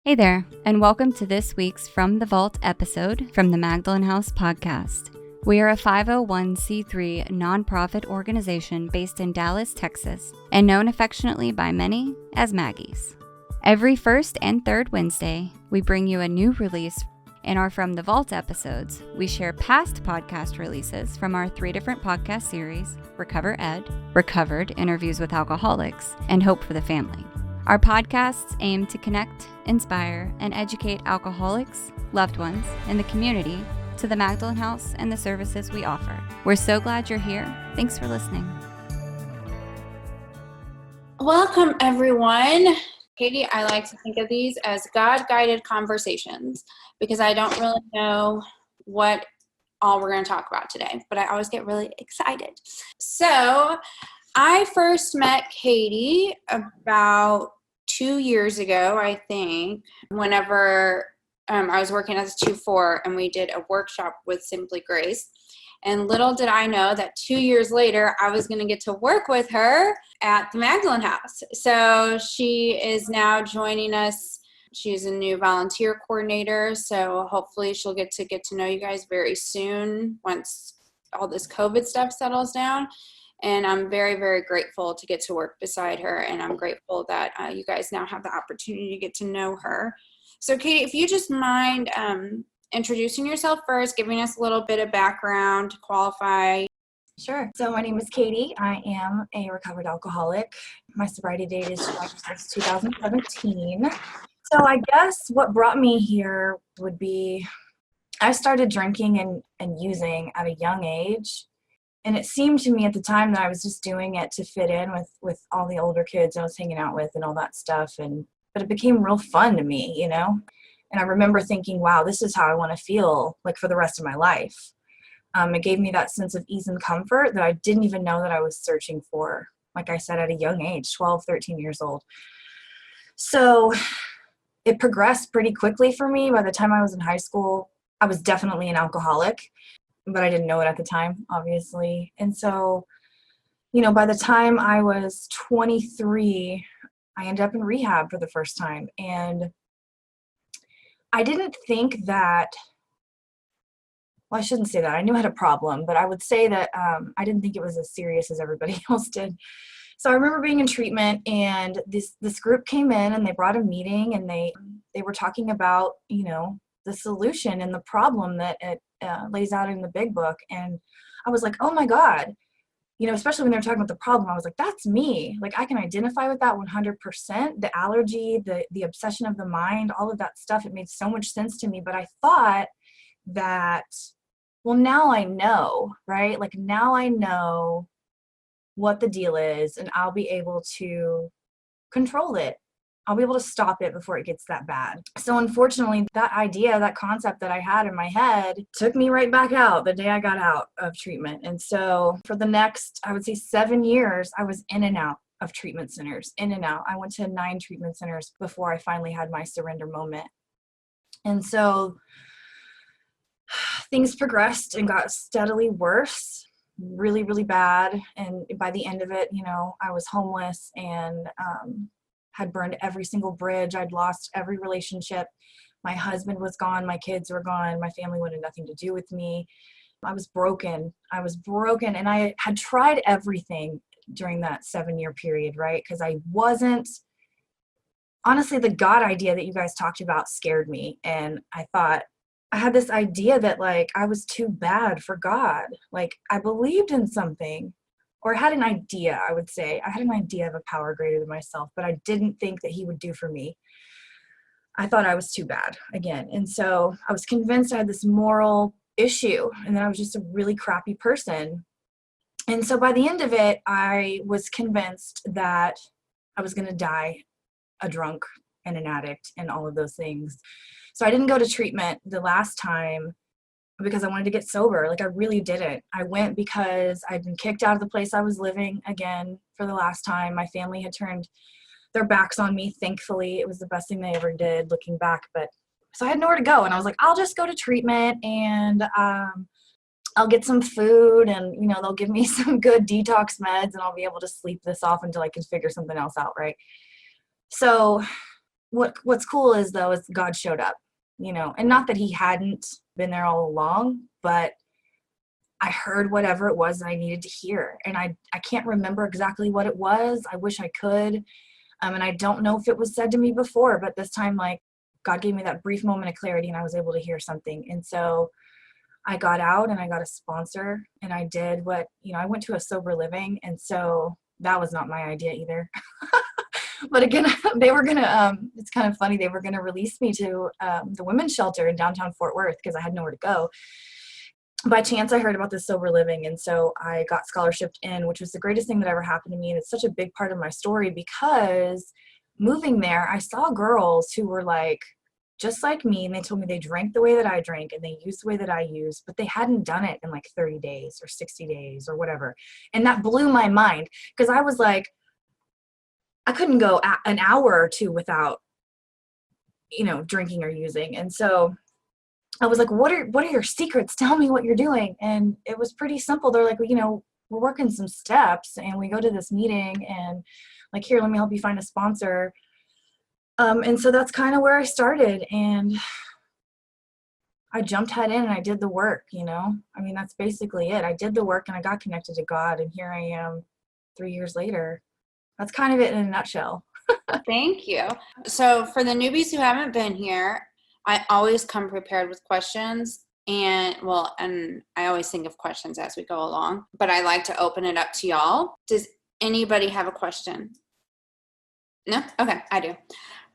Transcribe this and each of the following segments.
Hey there, and welcome to this week's From the Vault episode from the Magdalen House podcast. We are a 501c3 nonprofit organization based in Dallas, Texas, and known affectionately by many as Maggies. Every first and third Wednesday, we bring you a new release. In our From the Vault episodes, we share past podcast releases from our 3 different podcast series, Recover Ed, Recovered Interviews with Alcoholics, and Hope for the Family. Our podcasts aim to connect, inspire, and educate alcoholics, loved ones, and the community to the Magdalen House and the services we offer. We're so glad you're here. Thanks for listening. Welcome, everyone. Kady, I like to think of these as God-guided conversations because I don't really know what all we're going to talk about today, but I always get really excited. So I first met Kady about 2 years ago, I think, whenever I was working as a 2-4 and we did a workshop with Simply Grace. And little did I know that 2 years later, I was going to get to work with her at the Magdalen House. So she is now joining us. She's a new volunteer coordinator. So hopefully she'll get to know you guys very soon once all this COVID stuff settles down. And I'm very, very grateful to get to work beside her. And I'm grateful that you guys now have the opportunity to get to know her. So Kady, if you just mind introducing yourself first, giving us a little bit of background to qualify. Sure. So my name is Kady. I am a recovered alcoholic. My sobriety date is July 6, 2017. So I guess what brought me here would be I started drinking and using at a young age. And it seemed to me at the time that I was just doing it to fit in with all the older kids I was hanging out with and all that stuff. But it became real fun to me, you know? And I remember thinking, wow, this is how I want to feel like for the rest of my life. It gave me that sense of ease and comfort that I didn't even know that I was searching for, like I said, at a young age, 12, 13 years old. So it progressed pretty quickly for me. By the time I was in high school, I was definitely an alcoholic, but I didn't know it at the time, obviously. And so, you know, by the time I was 23, I ended up in rehab for the first time. And I didn't think that, well, I shouldn't say that. I knew I had a problem, but I would say that I didn't think it was as serious as everybody else did. So I remember being in treatment, and this group came in and they brought a meeting, and they were talking about, you know, the solution and the problem that it lays out in the big book. And I was like, oh my God, you know, especially when they're talking about the problem, I was like, that's me. Like, I can identify with that 100%. The allergy, the obsession of the mind, all of that stuff, it made so much sense to me. But I thought that, well, now I know, right? Like, now I know what the deal is, and I'll be able to control it. I'll be able to stop it before it gets that bad. So unfortunately, that idea, that concept that I had in my head took me right back out the day I got out of treatment. And so for the next, I would say 7 years, I was in and out of treatment centers, in and out. I went to 9 treatment centers before I finally had my surrender moment. And so things progressed and got steadily worse, really, really bad. And by the end of it, you know, I was homeless and had burned every single bridge. I'd lost every relationship. My husband was gone. My kids were gone. My family wanted nothing to do with me. I was broken. And I had tried everything during that 7-year period, right? Because I wasn't, honestly, the God idea that you guys talked about scared me. And I thought, I had this idea that like I was too bad for God. Like I believed in something. Or I had an idea, I would say. I had an idea of a power greater than myself, but I didn't think that he would do for me. I thought I was too bad, again. And so I was convinced I had this moral issue and that I was just a really crappy person. And so by the end of it, I was convinced that I was going to die a drunk and an addict and all of those things. So I didn't go to treatment the last time because I wanted to get sober. Like I really didn't. I went because I'd been kicked out of the place I was living again for the last time. My family had turned their backs on me. Thankfully, it was the best thing they ever did looking back. But so I had nowhere to go. And I was like, I'll just go to treatment and I'll get some food and, you know, they'll give me some good detox meds and I'll be able to sleep this off until I can figure something else out. Right. So what's cool is though, is God showed up, you know, and not that he hadn't been there all along, but I heard whatever it was that I needed to hear. And I can't remember exactly what it was. I wish I could. And I don't know if it was said to me before, but this time, like, God gave me that brief moment of clarity and I was able to hear something. And so I got out and I got a sponsor and I did what, you know, I went to a sober living. And so that was not my idea either. But again, they were going to, it's kind of funny. They were going to release me to the women's shelter in downtown Fort Worth because I had nowhere to go. By chance, I heard about this sober living. And so I got scholarshiped in, which was the greatest thing that ever happened to me. And it's such a big part of my story because moving there, I saw girls who were like, just like me. And they told me they drank the way that I drank and they used the way that I used, but they hadn't done it in like 30 days or 60 days or whatever. And that blew my mind because I was like, I couldn't go an hour or two without, you know, drinking or using. And so I was like, what are your secrets? Tell me what you're doing. And it was pretty simple. They're like, well, you know, we're working some steps and we go to this meeting and like, here, let me help you find a sponsor. And so that's kind of where I started. And I jumped head in and I did the work, you know, I mean, that's basically it. I did the work and I got connected to God. And here I am 3 years later. That's kind of it in a nutshell. Thank you. So for the newbies who haven't been here, I always come prepared with questions and I always think of questions as we go along, but I like to open it up to y'all. Does anybody have a question? No? Okay, I do.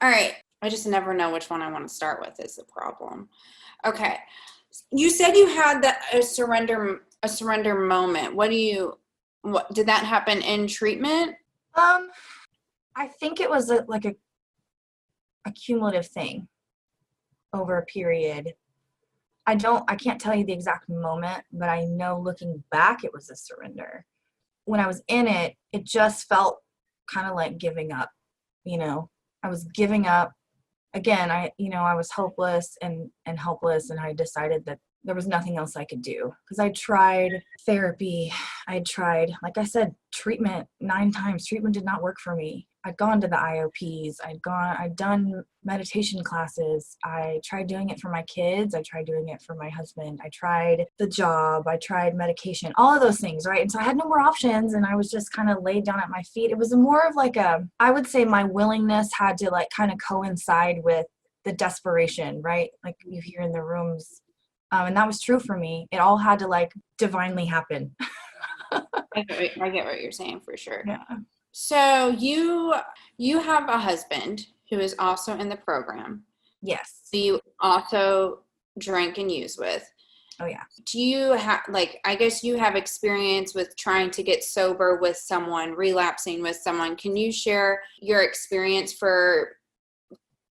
All right. I just never know which one I want to start with is the problem. Okay. You said you had a surrender moment. What did that happen in treatment? I think it was a cumulative thing over a period. I can't tell you the exact moment, but I know looking back, it was a surrender. When I was in it, it just felt kind of like giving up, you know, I was giving up. Again, I was hopeless and helpless, and I decided that there was nothing else I could do because I tried therapy. I tried, like I said, treatment 9 times. Treatment did not work for me. I'd gone to the IOPs. I'd done meditation classes. I tried doing it for my kids. I tried doing it for my husband. I tried the job. I tried medication, all of those things, right? And so I had no more options and I was just kind of laid down at my feet. It was more of like I would say my willingness had to like kind of coincide with the desperation, right? Like you hear in the rooms. And that was true for me. It all had to like divinely happen. I get what you're saying for sure. Yeah. So you have a husband who is also in the program. Yes. So you also drink and use with. Oh yeah. Do you have I guess you have experience with trying to get sober with someone, relapsing with someone. Can you share your experience for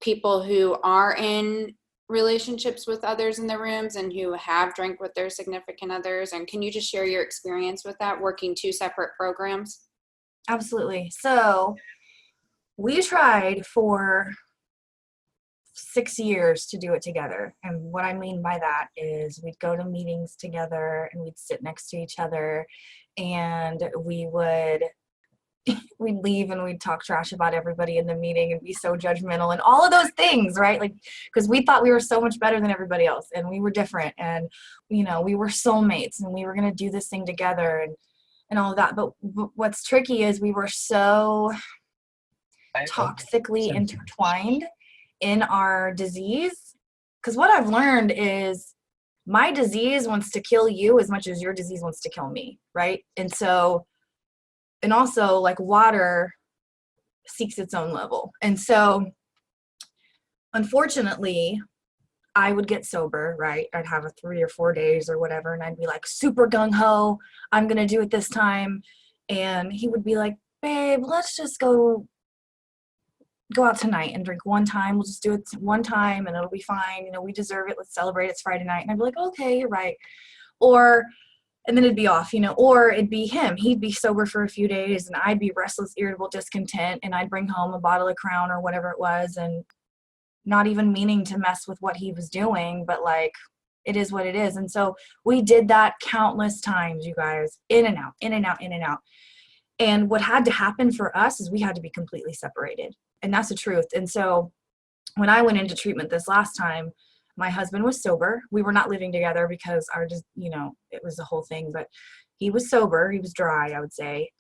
people who are in relationships with others in the rooms and who have drank with their significant others? And can you just share your experience with that, working 2 separate programs? Absolutely. So we tried for 6 years to do it together. And what I mean by that is we'd go to meetings together and we'd sit next to each other and we'd leave and we'd talk trash about everybody in the meeting and be so judgmental and all of those things, right? Like, because we thought we were so much better than everybody else and we were different and, you know, we were soulmates and we were going to do this thing together and all of that. But what's tricky is we were so toxically intertwined in our disease. Because what I've learned is my disease wants to kill you as much as your disease wants to kill me, right? And also like water seeks its own level. And so unfortunately I would get sober, right? I'd have a 3 or 4 days or whatever. And I'd be like super gung ho. I'm going to do it this time. And he would be like, babe, let's just go out tonight and drink one time. We'll just do it one time and it'll be fine. You know, we deserve it. Let's celebrate. It's Friday night. And I'd be like, okay, you're right. And then it'd be off, you know, or it'd be him. He'd be sober for a few days and I'd be restless, irritable, discontent. And I'd bring home a bottle of Crown or whatever it was and not even meaning to mess with what he was doing, but like, it is what it is. And so we did that countless times, you guys, in and out, in and out, in and out. And what had to happen for us is we had to be completely separated. And that's the truth. And so when I went into treatment this last time, my husband was sober. We were not living together because it was the whole thing, but he was sober. He was dry, I would say.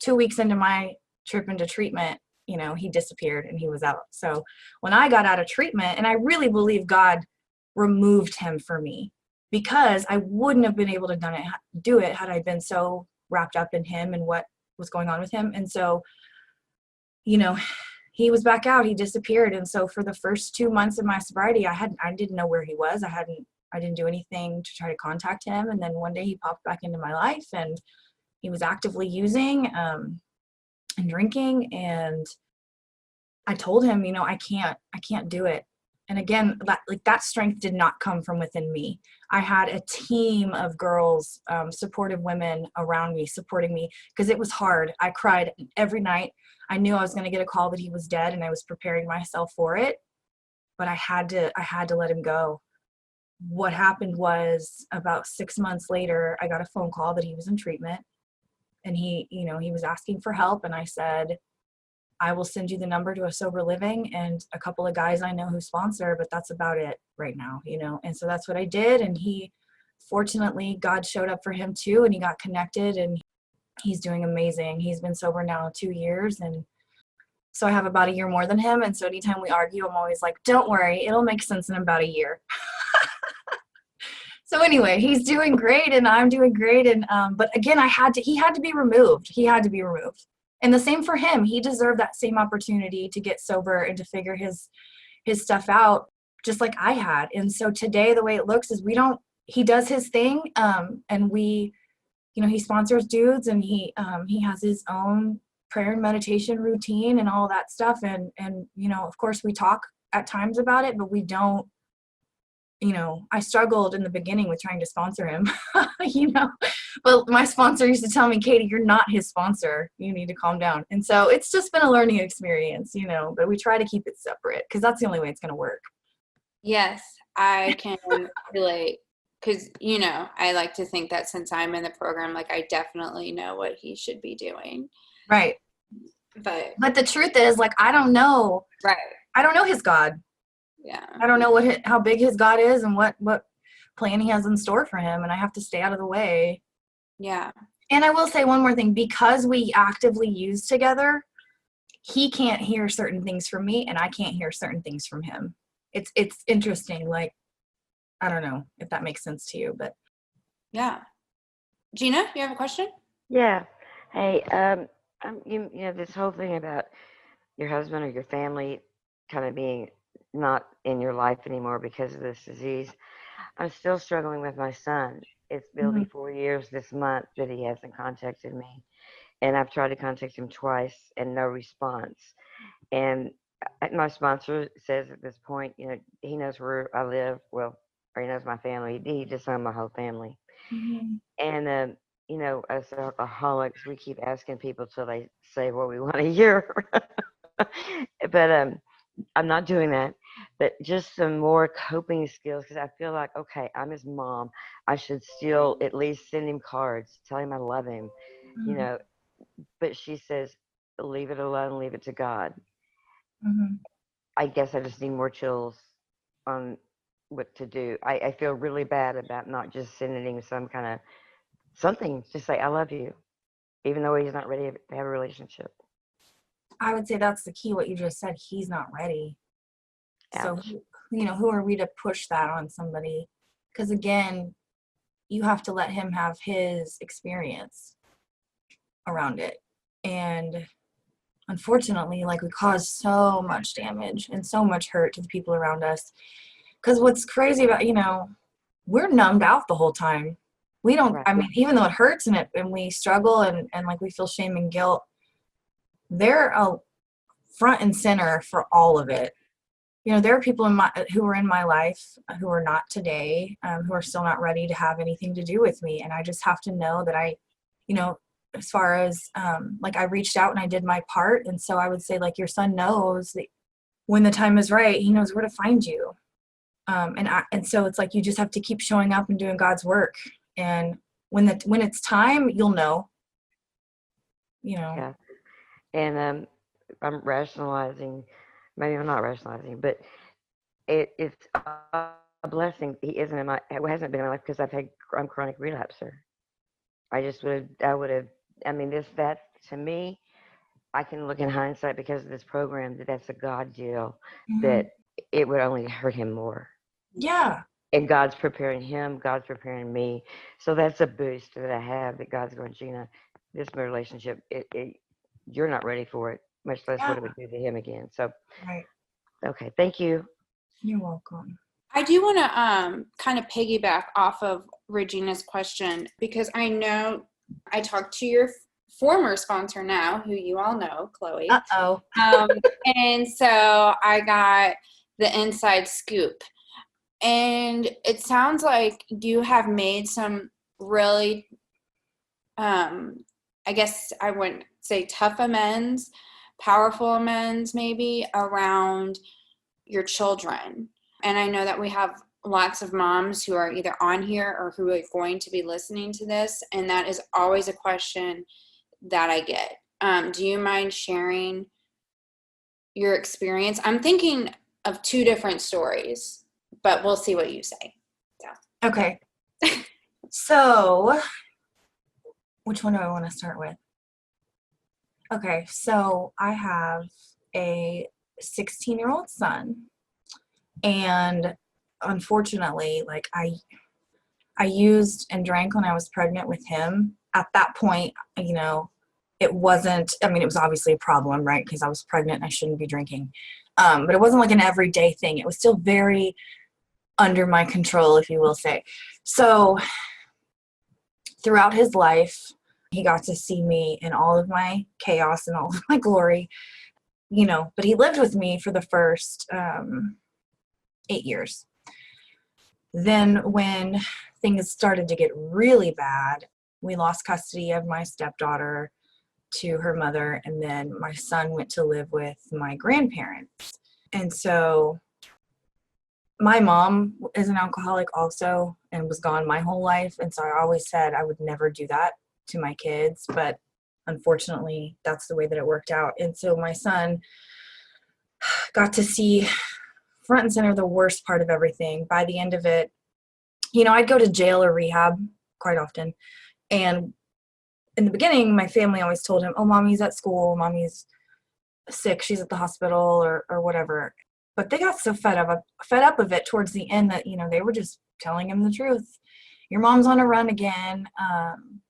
2 weeks into my trip into treatment, he disappeared and he was out. So when I got out of treatment, and I really believe God removed him for me, because I wouldn't have been able to do it had I been so wrapped up in him and what was going on with him. And so, he was back out, he disappeared. And so for the first 2 months of my sobriety, I didn't know where he was. I didn't do anything to try to contact him. And then one day he popped back into my life, and he was actively using and drinking. And I told him, I can't do it. And again, that strength did not come from within me. I had a team of girls, supportive women around me, supporting me, because it was hard. I cried every night. I knew I was going to get a call that he was dead, and I was preparing myself for it. But I had to let him go. What happened was, about 6 months later, I got a phone call that he was in treatment, and he was asking for help. And I said, I will send you the number to a sober living and a couple of guys I know who sponsor, but that's about it right now, And so that's what I did. And fortunately, God showed up for him too, and he got connected, and he's doing amazing. He's been sober now 2 years. And so I have about a year more than him. And so anytime we argue, I'm always like, don't worry, it'll make sense in about a year. So anyway, he's doing great, and I'm doing great. And, but again, he had to be removed. He had to be removed. And the same for him. He deserved that same opportunity to get sober and to figure his stuff out, just like I had. And so today, the way it looks is he does his thing. And he sponsors dudes, and he has his own prayer and meditation routine and all that stuff. And of course we talk at times about it, but we don't, I struggled in the beginning with trying to sponsor him, but my sponsor used to tell me, Kady, you're not his sponsor. You need to calm down. And so it's just been a learning experience, but we try to keep it separate, because that's the only way it's going to work. Yes, I can relate, because, I like to think that since I'm in the program, like, I definitely know what he should be doing. Right. But the truth is, like, I don't know. Right. I don't know his God. Yeah. I don't know how big his God is and what plan he has in store for him, and I have to stay out of the way. Yeah. And I will say one more thing, because we actively use together, he can't hear certain things from me, and I can't hear certain things from him. It's interesting. Like, I don't know if that makes sense to you, but yeah. Gina, you have a question? Yeah. Hey, this whole thing about your husband or your family kind of being not in your life anymore because of this disease. I'm still struggling with my son. It's will be 4 years this month that he hasn't contacted me. And I've tried to contact him twice and no response. And my sponsor says at this point, he knows where I live. Well, or he knows my family. He just knows my whole family. Mm-hmm. And, as alcoholics, we keep asking people till they say what we want to hear. But I'm not doing that. But just some more coping skills, because I feel like, okay, I'm his mom. I should still at least send him cards, tell him I love him, Mm-hmm. But she says, leave it alone, leave it to God. Mm-hmm. I guess I just need more chills on what to do. I feel really bad about not just sending him some kind of something to say I love you, even though he's not ready to have a relationship. I would say that's the key, what you just said. He's not ready. Ouch. So, who are we to push that on somebody? Because again, you have to let him have his experience around it. And unfortunately, like, we cause so much damage and so much hurt to the people around us. Because what's crazy about, we're numbed out the whole time. We don't, Right. I mean, even though it hurts and we struggle and like we feel shame and guilt, they're front and center for all of it. There are people who are in my life who are not today, who are still not ready to have anything to do with me. And I just have to know that as far as, like, I reached out and I did my part. And so I would say, like, your son knows that when the time is right, he knows where to find you. And so it's like, you just have to keep showing up and doing God's work. And when it's time, you'll know. Yeah. And I'm rationalizing maybe I'm not rationalizing, but it's a blessing. He isn't in my, it hasn't been in my life because I'm chronic relapser. I would have, I mean, that to me, I can look in hindsight because of this program that's a God deal, Mhm. that it would only hurt him more. Yeah. And God's preparing him, God's preparing me. So that's a boost that I have, that God's going, Gina, this relationship, you're not ready for it, much less what Yeah. it would do to him again. So, Right. okay, thank you. You're welcome. I do want to kind of piggyback off of Regina's question, because I know I talked to your former sponsor now, who you all know, Chloe. Uh-oh. And so I got the inside scoop. And it sounds like you have made some really, I guess I wouldn't say tough amends, powerful amends maybe around your children. And I know that we have lots of moms who are either on here or who are going to be listening to this. And that is always a question that I get. Do you mind sharing your experience? I'm thinking of two different stories, but we'll see what you say. So. Okay. So, which one do I want to start with? Okay, so I have a 16-year-old son, and unfortunately, like I used and drank when I was pregnant with him. At that point, you know, it wasn't, I mean, it was obviously a problem, right? Because I was pregnant and I shouldn't be drinking. But it wasn't like an everyday thing. It was still very under my control, if you will say. So throughout his life, he got to see me in all of my chaos and all of my glory, you know, but he lived with me for the first 8 years. Then when things started to get really bad, we lost custody of my stepdaughter to her mother, and then my son went to live with my grandparents. And so my mom is an alcoholic also and was gone my whole life. And so I always said I would never do that to my kids, but unfortunately that's the way that it worked out. And so my son got to see front and center the worst part of everything. By the end of it, you know, I'd go to jail or rehab quite often. And in the beginning, my family always told him, oh, mommy's at school, mommy's sick, she's at the hospital or whatever. But they got so fed up of it towards the end that, you know, they were just telling him the truth. Your mom's on a run again.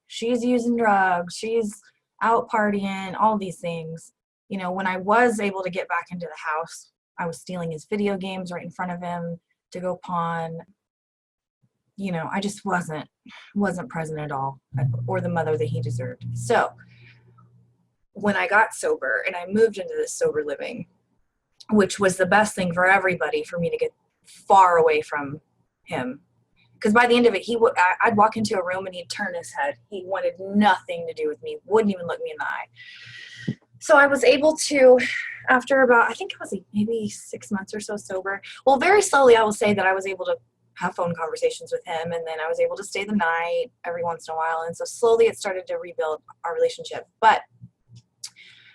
She's using drugs. She's out partying, all these things. You know, when I was able to get back into the house, I was stealing his video games right in front of him to go pawn. You know, I just wasn't present at all, or the mother that he deserved. So when I got sober and I moved into this sober living, which was the best thing for everybody, for me to get far away from him. Because by the end of it, I'd walk into a room and he'd turn his head. He wanted nothing to do with me, wouldn't even look me in the eye. So I was able to, after about, I think it was maybe 6 months or so sober, well, very slowly I will say that I was able to have phone conversations with him, and then I was able to stay the night every once in a while. And so slowly it started to rebuild our relationship. But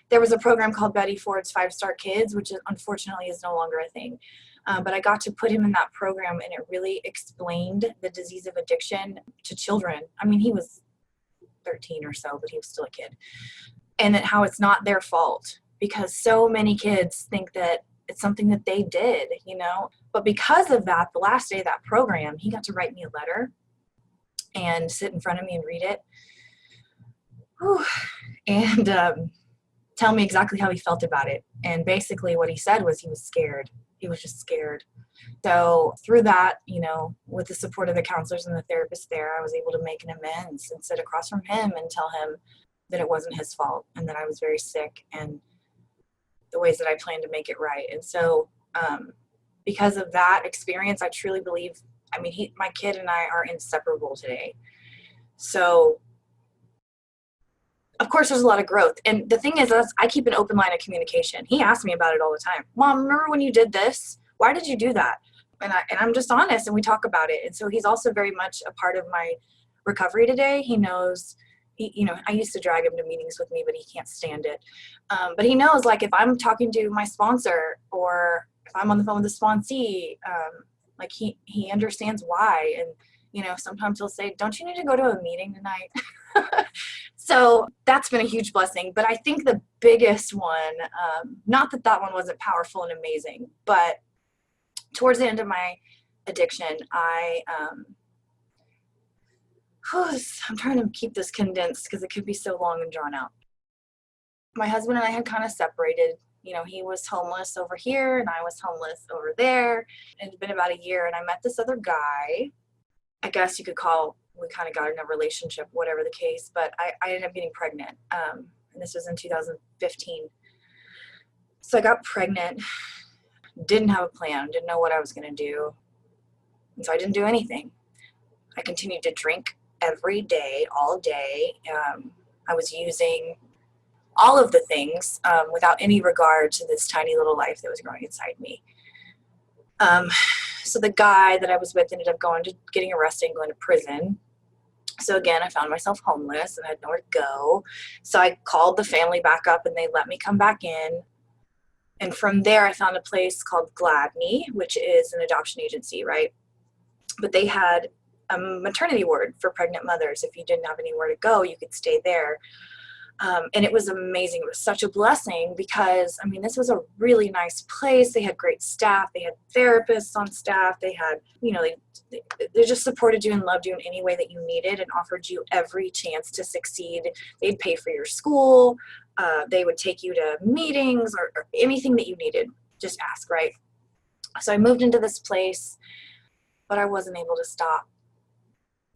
there was a program called Betty Ford's 5-Star Kids, which unfortunately is no longer a thing. But I got to put him in that program, and it really explained the disease of addiction to children. I mean, he was 13 or so, but he was still a kid. And that how it's not their fault, because so many kids think that it's something that they did, you know. But because of that, the last day of that program, he got to write me a letter and sit in front of me and read it. Whew. And tell me exactly how he felt about it. And basically what he said was he was scared. He was just scared. So through that, you know, with the support of the counselors and the therapists there, I was able to make an amends and sit across from him and tell him that it wasn't his fault and that I was very sick and the ways that I planned to make it right. And so because of that experience, I truly believe, I mean, my kid and I are inseparable today. So of course, there's a lot of growth. And the thing is, I keep an open line of communication. He asks me about it all the time. Mom, remember when you did this? Why did you do that? And I'm just honest, and we talk about it. And so he's also very much a part of my recovery today. He knows, I used to drag him to meetings with me, but he can't stand it. But he knows, like, if I'm talking to my sponsor or if I'm on the phone with the sponsee, like he understands why. And, sometimes he'll say, don't you need to go to a meeting tonight? So that's been a huge blessing. But I think the biggest one, not that one wasn't powerful and amazing, but towards the end of my addiction, I'm trying to keep this condensed because it could be so long and drawn out. My husband and I had kind of separated. He was homeless over here and I was homeless over there. It had been about a year and I met this other guy. I guess you could call, we kind of got in a relationship, whatever the case, but I ended up getting pregnant. And this was in 2015. So I got pregnant, didn't have a plan, didn't know what I was going to do. And so I didn't do anything. I continued to drink every day, all day. I was using all of the things without any regard to this tiny little life that was growing inside me. So the guy that I was with ended up getting arrested and going to prison. So again, I found myself homeless and had nowhere to go. So I called the family back up and they let me come back in. And from there, I found a place called Gladney, which is an adoption agency, right? But they had a maternity ward for pregnant mothers. If you didn't have anywhere to go, you could stay there. And it was amazing. It was such a blessing because, this was a really nice place. They had great staff. They had therapists on staff. They had, they just supported you and loved you in any way that you needed and offered you every chance to succeed. They'd pay for your school. They would take you to meetings or anything that you needed. Just ask, right? So I moved into this place, but I wasn't able to stop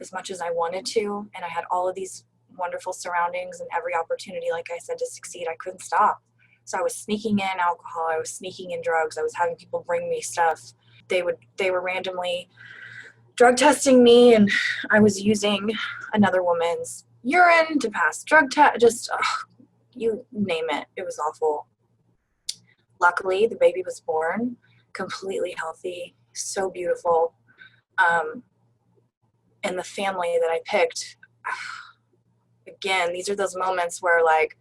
as much as I wanted to. And I had all of these wonderful surroundings and every opportunity, like I said, to succeed. I couldn't stop. So I was sneaking in alcohol. I was sneaking in drugs. I was having people bring me stuff. They were randomly drug testing me, and I was using another woman's urine to pass drug test. Just, you name it. It was awful. Luckily, the baby was born completely healthy, so beautiful. And the family that I picked, again, these are those moments where, like,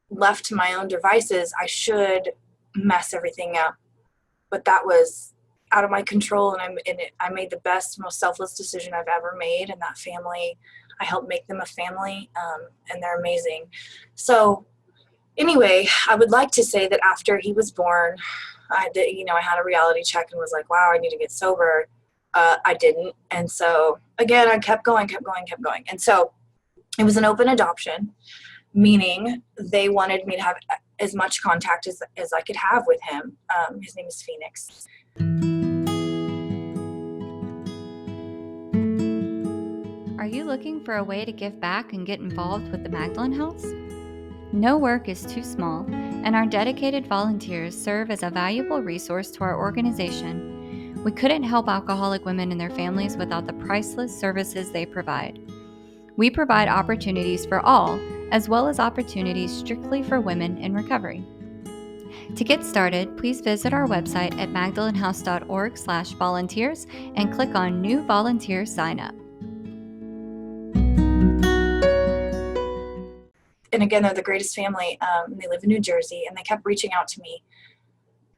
left to my own devices, I should mess everything up. But that was out of my control, and I made the best, most selfless decision I've ever made. And that family, I helped make them a family, and they're amazing. So anyway, I would like to say that after he was born, I had a reality check and was like, wow, I need to get sober. I didn't. And so again, I kept going. And so it was an open adoption, meaning they wanted me to have as much contact as I could have with him. His name is Phoenix. Are you looking for a way to give back and get involved with the Magdalen House? No work is too small, and our dedicated volunteers serve as a valuable resource to our organization. We couldn't help alcoholic women and their families without the priceless services they provide. We provide opportunities for all, as well as opportunities strictly for women in recovery. To get started, please visit our website at magdalenhouse.org/volunteers and click on New Volunteer Sign Up. And again, they're the greatest family. They live in New Jersey, and they kept reaching out to me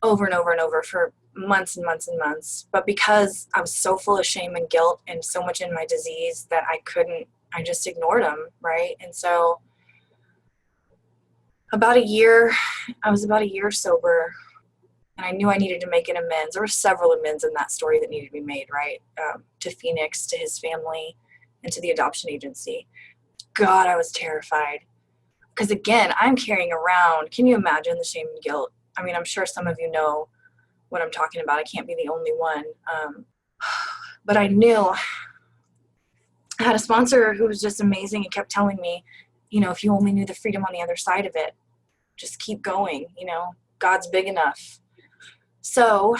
over and over and over for months and months and months. But because I was so full of shame and guilt and so much in my disease that I just ignored them, right? And so I was about a year sober, and I knew I needed to make an amends. There were several amends in that story that needed to be made, right? To Phoenix, to his family, and to the adoption agency. God, I was terrified. Because again, I'm carrying around, can you imagine the shame and guilt? I'm sure some of you know what I'm talking about. I can't be the only one. But I knew I had a sponsor who was just amazing and kept telling me, if you only knew the freedom on the other side of it, just keep going, God's big enough. So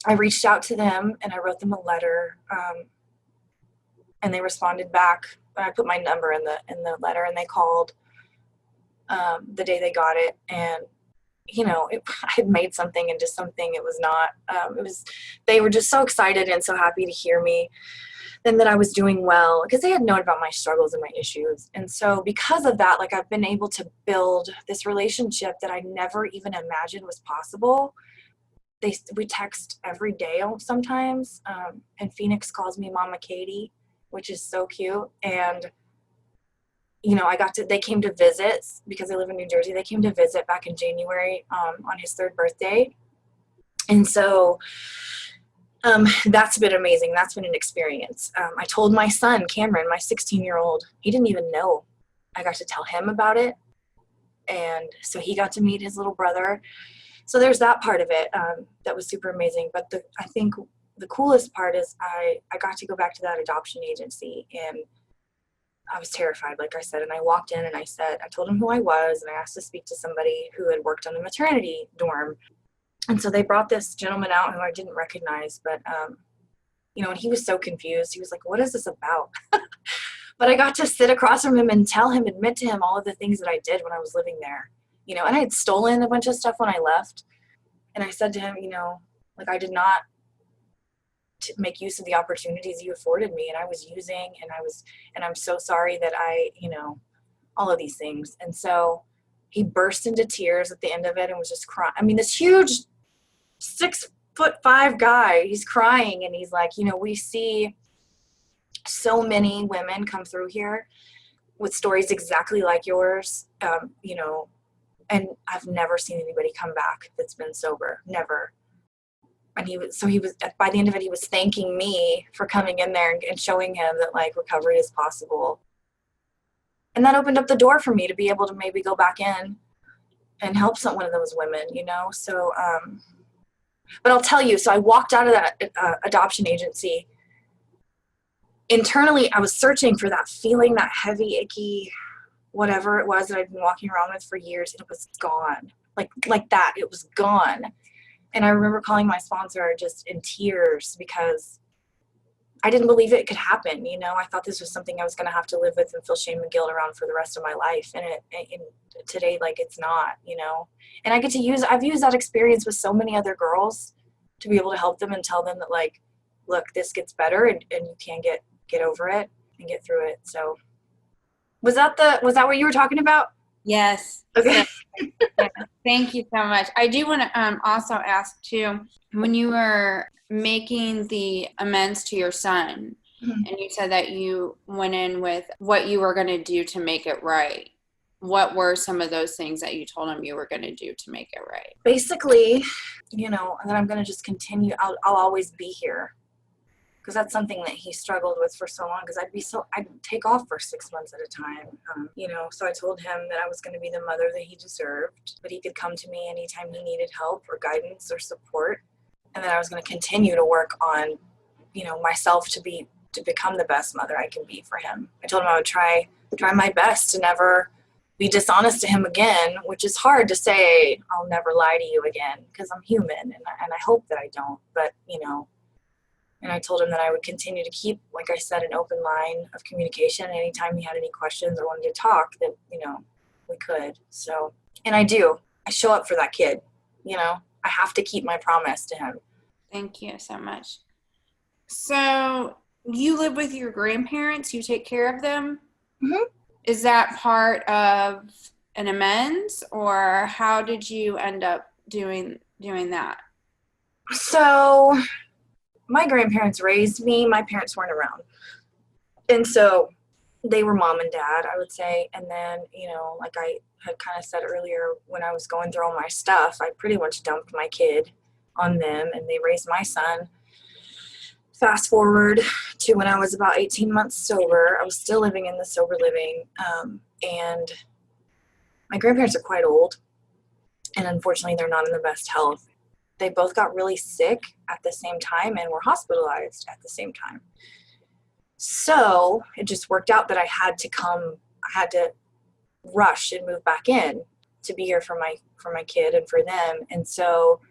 I reached out to them and I wrote them a letter, and they responded back. I put my number in the letter, and they called the day they got it. And I had made something into something. It was not. They were just so excited and so happy to hear me. and that I was doing well, because they had known about my struggles and my issues. And so because of that, like, I've been able to build this relationship that I never even imagined was possible. We text every day sometimes, and Phoenix calls me Mama Kady, which is so cute. And they came to visit because I live in New Jersey. They came to visit back in January on his 3rd birthday. And so that's been amazing. That's been an experience. I told my son, Cameron, my 16-year-old, he didn't even know. I got to tell him about it. And so he got to meet his little brother. So there's that part of it that was super amazing. But I think the coolest part is I got to go back to that adoption agency, and I was terrified, like I said. And I walked in and I told him who I was, and I asked to speak to somebody who had worked on the maternity dorm. And so they brought this gentleman out who I didn't recognize, but, and he was so confused. He was like, what is this about? But I got to sit across from him and admit to him all of the things that I did when I was living there, and I had stolen a bunch of stuff when I left. And I said to him, I did not make use of the opportunities you afforded me, and I was using, and I'm so sorry that all of these things. And so he burst into tears at the end of it and was just crying. I mean, this huge 6'5" guy, he's crying, and he's like, we see so many women come through here with stories exactly like yours, and I've never seen anybody come back that's been sober, never. And he was by the end of it, he was thanking me for coming in there and showing him that, like, recovery is possible. And that opened up the door for me to be able to maybe go back in and help one of those women, So, but I'll tell you, so I walked out of that adoption agency. Internally, I was searching for that feeling, that heavy, icky, whatever it was that I'd been walking around with for years, and it was gone. Like that, it was gone. And I remember calling my sponsor just in tears because I didn't believe it could happen. I thought this was something I was going to have to live with and feel shame and guilt around for the rest of my life. And today, like, it's not, and I've used that experience with so many other girls to be able to help them and tell them that, like, look, this gets better, and you can get over it and get through it. So was that what you were talking about? Yes. Okay. Yeah. Thank you so much. I do want to also ask too, when you were making the amends to your son, Mm-hmm. and you said that you went in with what you were going to do to make it right, what were some of those things that you told him you were going to do to make it right? Basically, and then I'm going to just continue. I'll always be here, because that's something that he struggled with for so long, because I'd take off for 6 months at a time, so I told him that I was going to be the mother that he deserved, but he could come to me anytime he needed help or guidance or support, and that I was going to continue to work on, myself to become the best mother I can be for him. I told him I would try my best to never be dishonest to him again, which is hard to say. I'll never lie to you again, because I'm human, and I hope that I don't, but, and I told him that I would continue to keep, like I said, an open line of communication. Anytime he had any questions or wanted to talk, that, we could. So, and I do. I show up for that kid. I have to keep my promise to him. Thank you so much. So you live with your grandparents? You take care of them? Mm-hmm. Is that part of an amends, or how did you end up doing that? So my grandparents raised me. My parents weren't around. And so they were mom and dad, I would say. And then, like I had kind of said earlier, when I was going through all my stuff, I pretty much dumped my kid on them, and they raised my son. Fast forward to when I was about 18 months sober, I was still living in the sober living. And my grandparents are quite old, and unfortunately they're not in the best health. They both got really sick at the same time and were hospitalized at the same time. So it just worked out that I had to rush and move back in to be here for my kid and for them. And so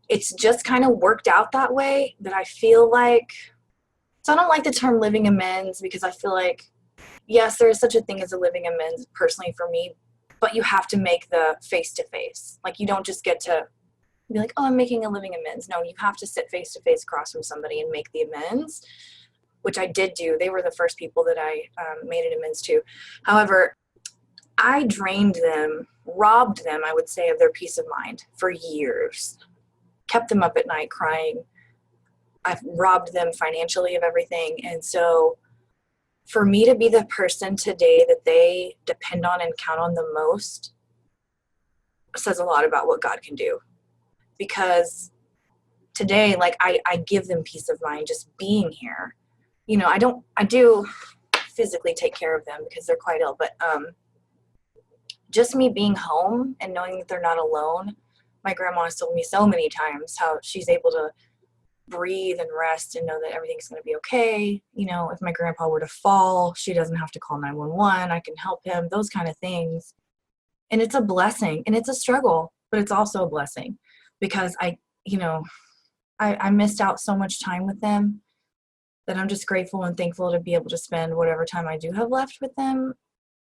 it's just kind of worked out that way, that I feel like, so I don't like the term living amends, because I feel like, yes, there is such a thing as a living amends personally for me, but you have to make the face-to-face. Like, you don't just get to be like, oh, I'm making a living amends. No, you have to sit face-to-face across from somebody and make the amends. which I did do. They were the first people that I made an amends to. However, I drained them, robbed them, I would say, of their peace of mind for years. Kept them up at night crying. I've robbed them financially of everything. And so for me to be the person today that they depend on and count on the most says a lot about what God can do. Because today, like, I give them peace of mind just being here. You know, I do physically take care of them because they're quite ill, but just me being home and knowing that they're not alone. My grandma has told me so many times how she's able to breathe and rest and know that everything's going to be okay. You know, if my grandpa were to fall, she doesn't have to call 911. I can help him, those kind of things. And it's a blessing, and it's a struggle, but it's also a blessing because I missed out so much time with them that I'm just grateful and thankful to be able to spend whatever time I do have left with them,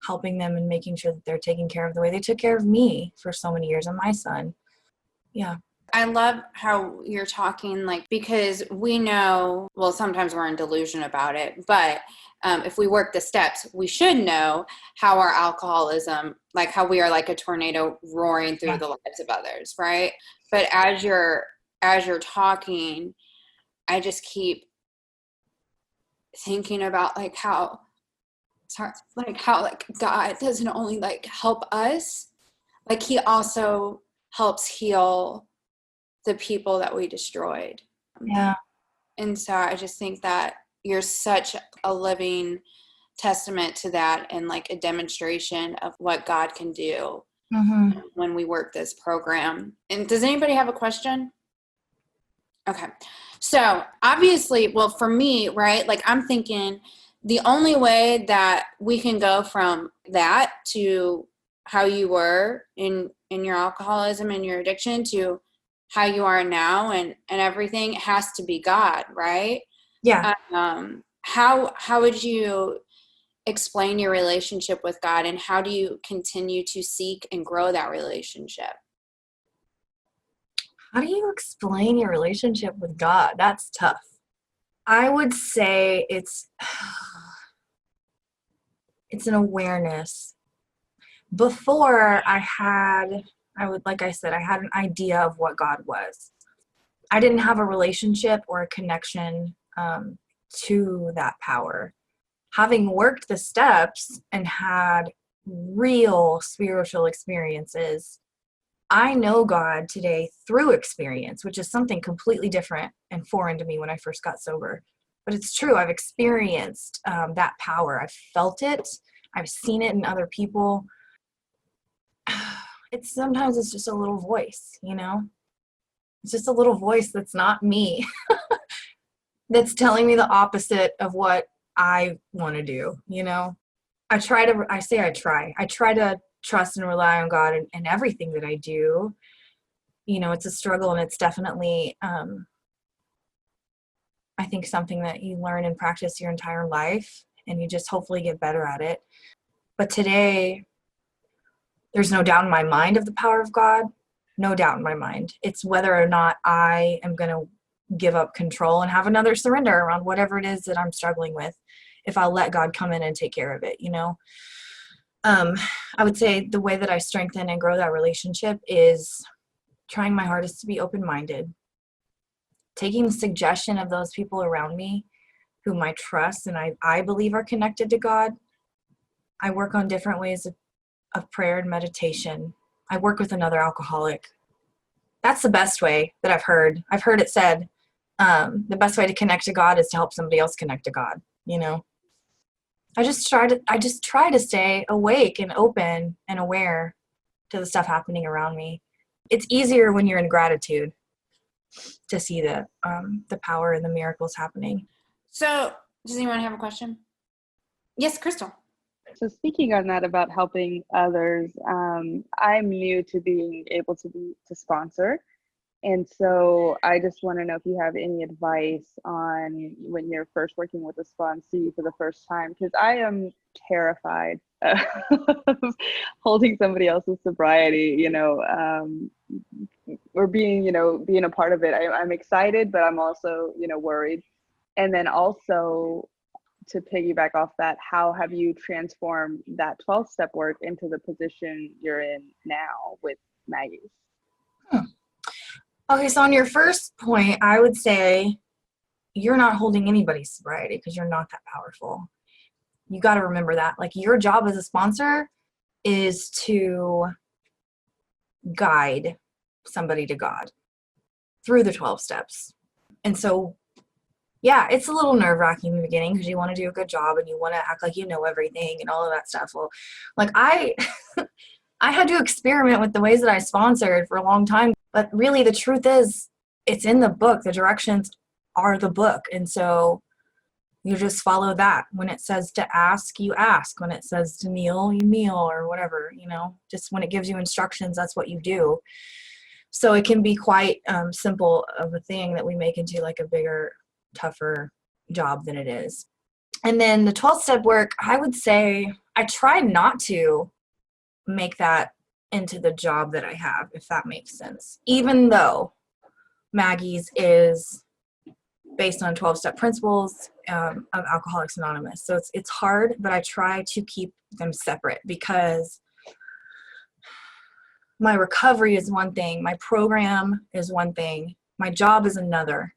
helping them and making sure that they're taken care of the way they took care of me for so many years and my son. Yeah. I love how you're talking, like, because we know, well, sometimes we're in delusion about it, but if we work the steps, we should know how our alcoholism, like how we are like a tornado roaring through the lives of others, right? But as you're talking, I just keep thinking about like how God doesn't only like help us, like he also helps heal the people that we destroyed. Yeah. And so I just think that you're such a living testament to that and like a demonstration of what God can do when we work this program. And does anybody have a question? Okay. So obviously, well, for me, right, like I'm thinking the only way that we can go from that to how you were in your alcoholism and your addiction to how you are now and everything has to be God, right? Yeah. How would you explain your relationship with God, and how do you continue to seek and grow that relationship? How do you explain your relationship with God? That's tough. I would say it's an awareness. Before I had an idea of what God was. I didn't have a relationship or a connection to that power. Having worked the steps and had real spiritual experiences, I know God today through experience, which is something completely different and foreign to me when I first got sober. But it's true. I've experienced that power. I've felt it. I've seen it in other people. Sometimes it's just a little voice, you know? It's just a little voice that's not me, that's telling me the opposite of what I want to do, you know? I try to trust and rely on God in everything that I do. You know, it's a struggle, and it's definitely, I think, something that you learn and practice your entire life, and you just hopefully get better at it. But today, there's no doubt in my mind of the power of God. No doubt in my mind. It's whether or not I am going to give up control and have another surrender around whatever it is that I'm struggling with, if I'll let God come in and take care of it, you know? I would say the way that I strengthen and grow that relationship is trying my hardest to be open-minded, taking the suggestion of those people around me whom I trust and I believe are connected to God. I work on different ways of prayer and meditation. I work with another alcoholic. That's the best way that I've heard. I've heard it said, the best way to connect to God is to help somebody else connect to God, you know? I just try to stay awake and open and aware to the stuff happening around me. It's easier when you're in gratitude to see the power and the miracles happening. So does anyone have a question? Yes, Crystal. So speaking on that about helping others, I'm new to being able to sponsor. And so I just want to know if you have any advice on when you're first working with a sponsee for the first time, because I am terrified of holding somebody else's sobriety, you know, or being a part of it. I'm excited, but I'm also, worried. And then also, to piggyback off that, how have you transformed that 12-step work into the position you're in now with Maggie's? Okay, so on your first point, I would say you're not holding anybody's sobriety because you're not that powerful. You got to remember that. Like, your job as a sponsor is to guide somebody to God through the 12 steps. And so, yeah, it's a little nerve-wracking in the beginning because you want to do a good job and you want to act like you know everything and all of that stuff. Well, like I had to experiment with the ways that I sponsored for a long time. But really, the truth is, it's in the book. The directions are the book. And so you just follow that. When it says to ask, you ask. When it says to kneel, you kneel, or whatever, just when it gives you instructions, that's what you do. So it can be quite simple of a thing that we make into like a bigger, tougher job than it is. And then the 12-step work, I would say I try not to make that into the job that I have, if that makes sense. Even though Maggie's is based on 12-step principles of Alcoholics Anonymous. So it's hard, but I try to keep them separate because my recovery is one thing, my program is one thing, my job is another.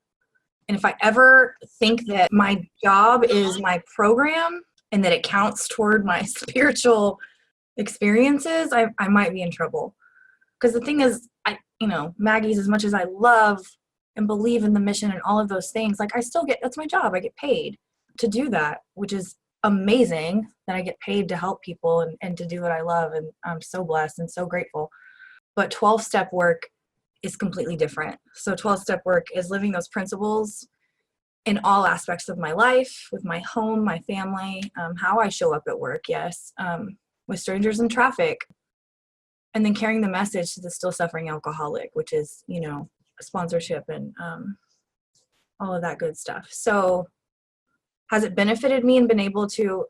And if I ever think that my job is my program and that it counts toward my spiritual experiences, I might be in trouble. Because the thing is, Maggie's, as much as I love and believe in the mission and all of those things, like that's my job. I get paid to do that, which is amazing that I get paid to help people and to do what I love. And I'm so blessed and so grateful. But 12-step work is completely different. So 12-step work is living those principles in all aspects of my life, with my home, my family, how I show up at work, yes, with strangers in traffic, and then carrying the message to the still suffering alcoholic, which is, sponsorship and all of that good stuff. So has it benefited me and been able to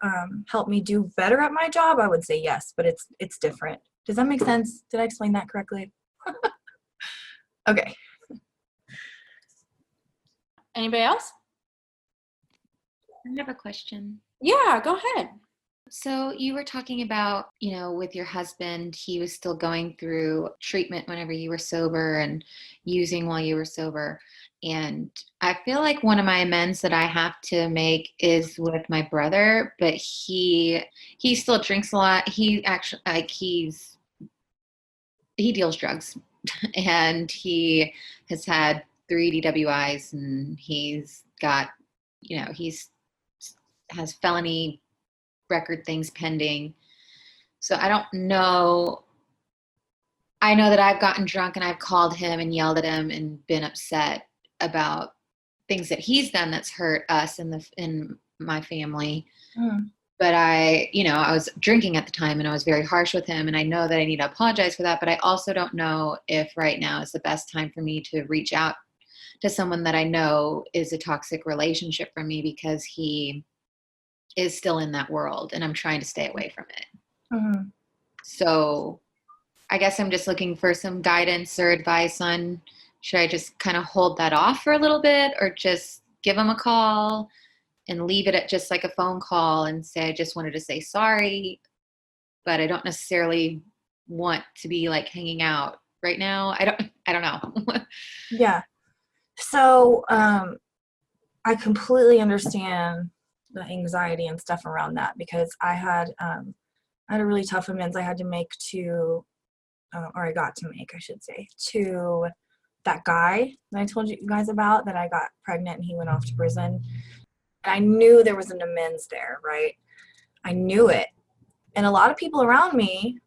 help me do better at my job? I would say yes, but it's different. Does that make sense? Did I explain that correctly? Okay. Anybody else? I have a question. Yeah, go ahead. So you were talking about, with your husband, he was still going through treatment whenever you were sober and using while you were sober. And I feel like one of my amends that I have to make is with my brother, but he still drinks a lot. He actually, he deals drugs and he has had 3 DWIs and he's got, has felony record things pending. So I don't know. I know that I've gotten drunk and I've called him and yelled at him and been upset about things that he's done that's hurt us in my family. But I was drinking at the time and I was very harsh with him, and I know that I need to apologize for that, but I also don't know if right now is the best time for me to reach out to someone that I know is a toxic relationship for me, because he is still in that world and I'm trying to stay away from it. So I guess I'm just looking for some guidance or advice on, should I just kind of hold that off for a little bit, or just give him a call and leave it at just like a phone call and say, I just wanted to say sorry, but I don't necessarily want to be like hanging out right now. I don't know. Yeah. So I completely understand the anxiety and stuff around that, because I had a really tough amends I had to make to, or I got to make, I should say, to that guy that I told you guys about, that I got pregnant and he went off to prison. And I knew there was an amends there, right? I knew it. And a lot of people around me,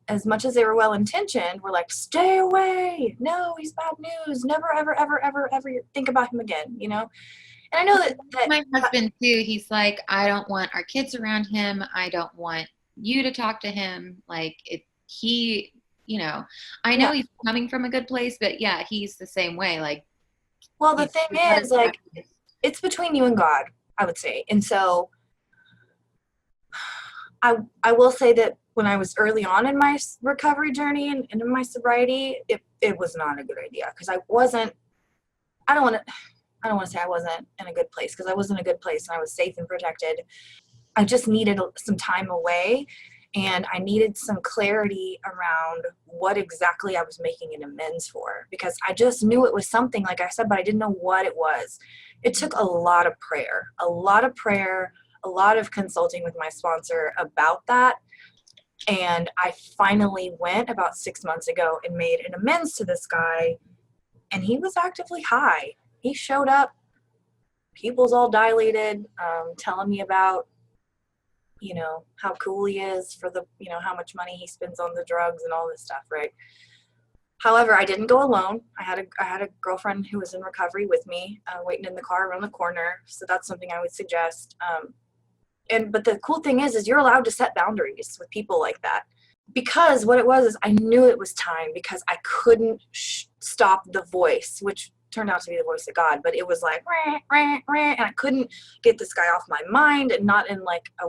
as much as they were well-intentioned, were like, stay away. No, he's bad news. Never, ever, ever, ever, ever think about him again, And I know that my husband too, he's like, I don't want our kids around him. I don't want you to talk to him. Like I know he's coming from a good place, but yeah, he's the same way. Like, well, the thing is, like, it's between you and God, I would say. And so I will say that when I was early on in my recovery journey and in my sobriety, it was not a good idea, because I I don't want to say I wasn't in a good place, because I was in a good place and I was safe and protected. I just needed some time away, and I needed some clarity around what exactly I was making an amends for, because I just knew it was something, like I said, but I didn't know what it was. It took a lot of prayer, a lot of consulting with my sponsor about that. And I finally went about 6 months ago and made an amends to this guy, and he was actively high. He showed up, pupils all dilated, telling me about, how cool he is for the, how much money he spends on the drugs and all this stuff, right? However, I didn't go alone. I had a girlfriend who was in recovery with me, waiting in the car around the corner. So that's something I would suggest. But the cool thing is you're allowed to set boundaries with people like that. Because what it was is I knew it was time, because I couldn't stop the voice, which turned out to be the voice of God, but it was like, rah, rah, rah, and I couldn't get this guy off my mind, and not in like a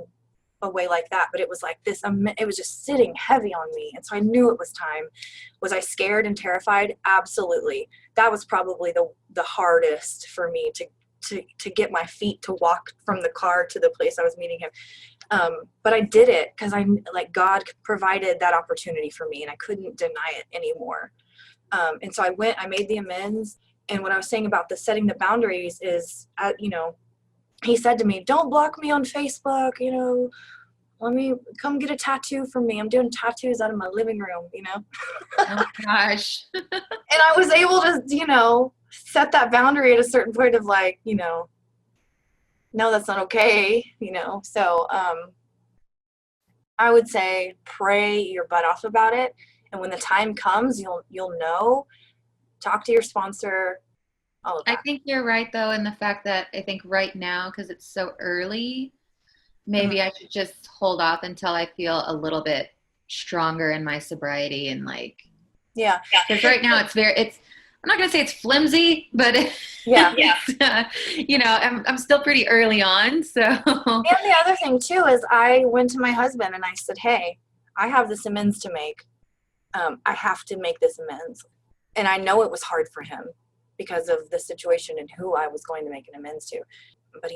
way like that, but it was like this, it was just sitting heavy on me. And so I knew it was time. Was I scared and terrified? Absolutely. That was probably the hardest for me to get my feet to walk from the car to the place I was meeting him. But I did it because God provided that opportunity for me, and I couldn't deny it anymore. And so I made the amends. And what I was saying about the setting the boundaries is, he said to me, don't block me on Facebook, let me come get a tattoo from me. I'm doing tattoos out of my living room, Oh gosh. And I was able to, set that boundary at a certain point of like, no, that's not okay, So I would say pray your butt off about it. And when the time comes, you'll know. Talk to your sponsor, all of that. I think you're right, though, in the fact that I think right now, because it's so early, maybe I should just hold off until I feel a little bit stronger in my sobriety, and Yeah. Because right now I'm not going to say it's flimsy, but I'm still pretty early on. So. And the other thing too is I went to my husband and I said, hey, I have this amends to make. I have to make this amends. And I know it was hard for him because of the situation and who I was going to make an amends to. But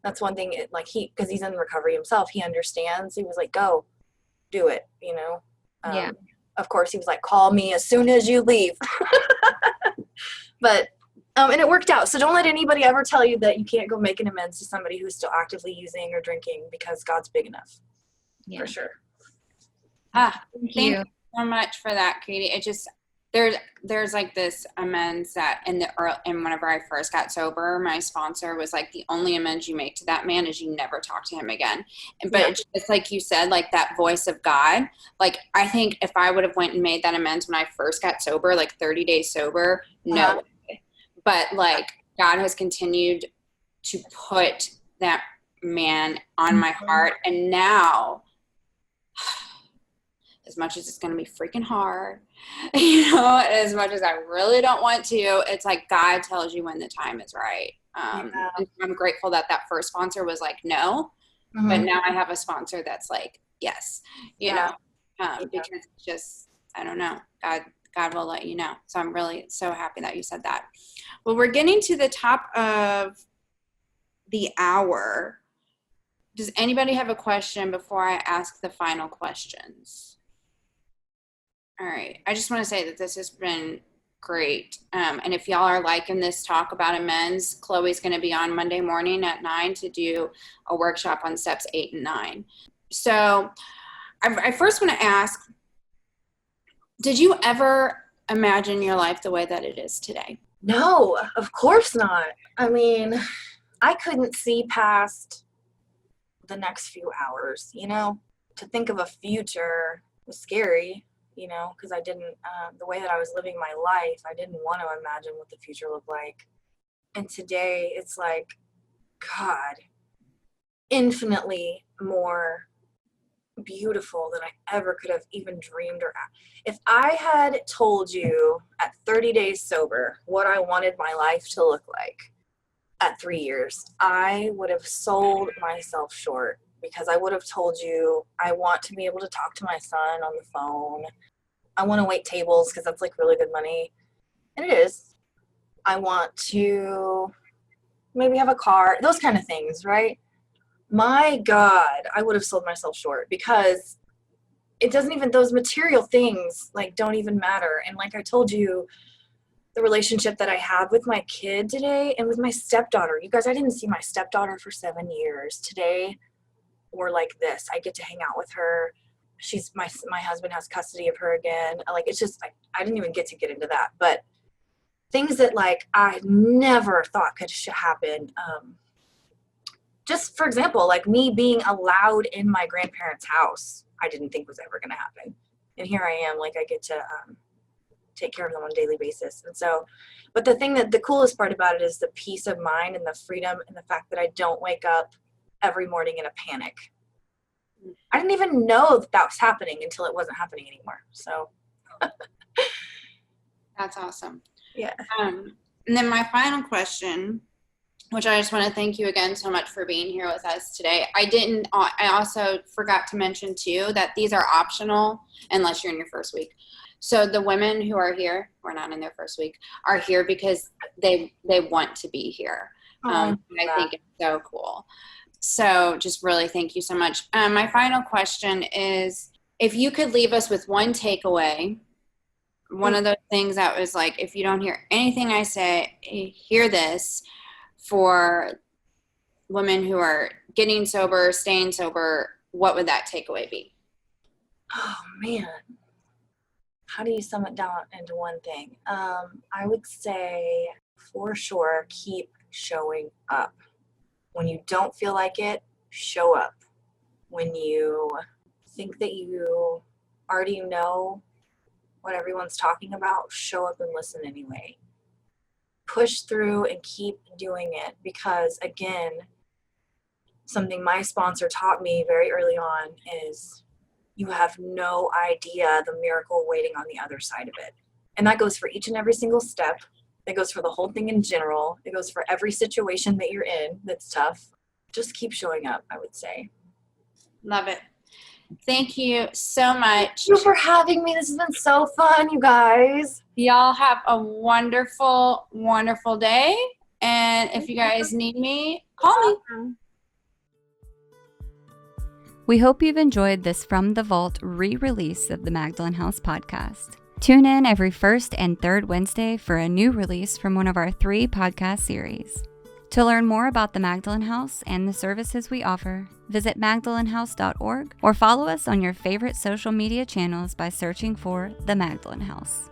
that's one thing, because he's in recovery himself, he understands. He was like, go, do it, Yeah. Of course, he was like, call me as soon as you leave. But, and it worked out. So don't let anybody ever tell you that you can't go make an amends to somebody who's still actively using or drinking, because God's big enough. Yeah. For sure. Thank you so much for that, Kady. It just, there's like this amends that and whenever I first got sober, my sponsor was like, the only amends you make to that man is you never talk to him again. But it's like you said, like that voice of God, like I think if I would have went and made that amends when I first got sober, like 30 days sober, no way. But like God has continued to put that man on my heart, and now as much as it's going to be freaking hard, as much as I really don't want to, it's like God tells you when the time is right. And I'm grateful that first sponsor was like, no, but now I have a sponsor that's like, yes, because it's just, I don't know, God will let you know. So I'm really so happy that you said that. Well, we're getting to the top of the hour. Does anybody have a question before I ask the final questions? All right. I just want to say that this has been great. And if y'all are liking this talk about amends, Chloe's going to be on Monday morning at 9 to do a workshop on steps 8 and 9. So I first want to ask, did you ever imagine your life the way that it is today? No, of course not. I mean, I couldn't see past the next few hours, to think of a future was scary. Because I didn't, the way that I was living my life, I didn't want to imagine what the future looked like. And today it's like, God, infinitely more beautiful than I ever could have even dreamed. If I had told you at 30 days sober what I wanted my life to look like at 3 years, I would have sold myself short. Because I would have told you, I want to be able to talk to my son on the phone. I want to wait tables because that's like really good money. And it is. I want to maybe have a car, those kind of things, right? My God, I would have sold myself short because it doesn't even, those material things like don't even matter. And like I told you, the relationship that I have with my kid today and with my stepdaughter, you guys, I didn't see my stepdaughter for 7 years. Today, we're like this. I get to hang out with her. She's my husband has custody of her again. Like, it's just like, I didn't even get into that, but things that like I never thought could happen. Just for example, like me being allowed in my grandparents' house, I didn't think was ever going to happen. And here I am, like I get to take care of them on a daily basis. And so, but the coolest part about it is the peace of mind and the freedom and the fact that I don't wake up every morning in a panic. I didn't even know that was happening until it wasn't happening anymore. So That's awesome. yeah. And then my final question, which I just want to thank you again so much for being here with us today. I also forgot to mention too that these are optional unless you're in your first week. So the women who are here, who are not in their first week, are here because they want to be here. I think it's so cool. So just really thank you so much. My final question is, if you could leave us with one takeaway, one of those things that was like, if you don't hear anything I say, hear this, for women who are getting sober, staying sober, what would that takeaway be? Oh man, how do you sum it down into one thing? I would say for sure, keep showing up. When you don't feel like it, show up. When you think that you already know what everyone's talking about, show up and listen anyway. Push through and keep doing it, because again, something my sponsor taught me very early on is you have no idea the miracle waiting on the other side of it. And that goes for each and every single step. It goes for the whole thing in general. It goes for every situation that you're in that's tough. Just keep showing up, I would say. Love it. Thank you so much. Thank you for having me. This has been so fun, you guys. Y'all have a wonderful, wonderful day. And if you guys need me, call me. We hope you've enjoyed this From the Vault re-release of the Magdalen House podcast. Tune in every first and third Wednesday for a new release from one of our 3 podcast series. To learn more about the Magdalen House and the services we offer, visit magdalenhouse.org or follow us on your favorite social media channels by searching for the Magdalen House.